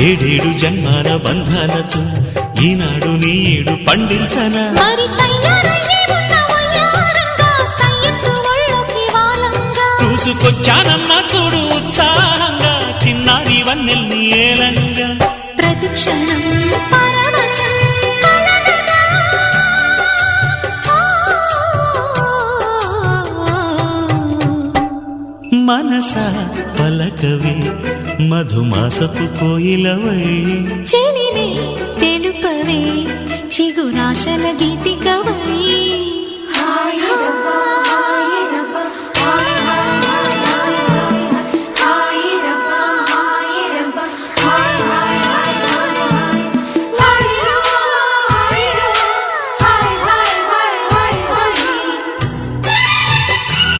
ఏడేడు జన్మాల బంధాలతో ఈనాడు నీడు పండించనా చూసుకొచ్చానమ్మా చూడు ఉత్సాహంగా చిన్నారి వన్నెల్ని ఏలంగా ప్రతిక్షణం మనసా పలకవే మధుమాసపు కోయిలవై చెలివే తెలుపవే చిగురాశల గీతికవై